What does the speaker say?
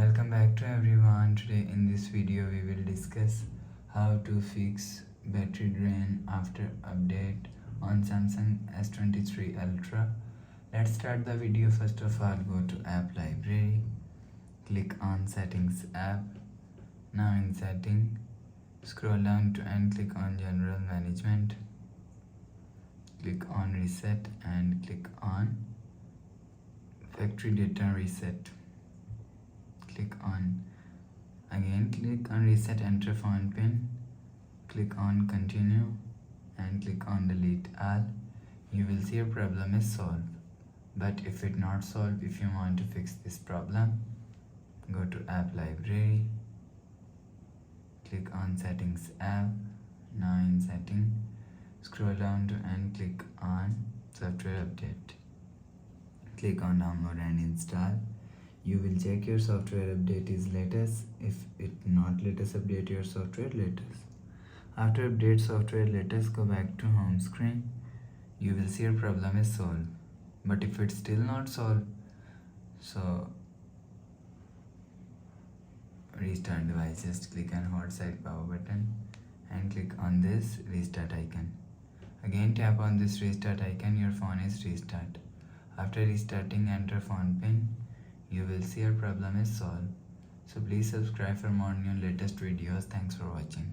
Welcome back to everyone. Today in this video we will discuss how to fix battery drain after update on Samsung S23 Ultra. Let's start the video. First of all, go to app library, click on settings app. Now in setting, scroll down to and click on general management, click on reset and click on factory data reset. Click on reset, enter phone pin, click on continue and click on delete all. You will see your problem is solved. But if it not solved, if you want to fix this problem, go to app library, click on settings app. Now in setting, scroll down to and click on software update, click on download and install. You will check your software update is latest. If it not latest, update your software latest. After update software latest, go back to home screen. You will see your problem is solved. But if it's still not solved, so restart device. Just click on hot side power button and click on this restart icon. Again tap on this restart icon, your phone is restart. After restarting, enter phone pin. You will see your problem is solved. So please subscribe for more new latest videos. Thanks for watching.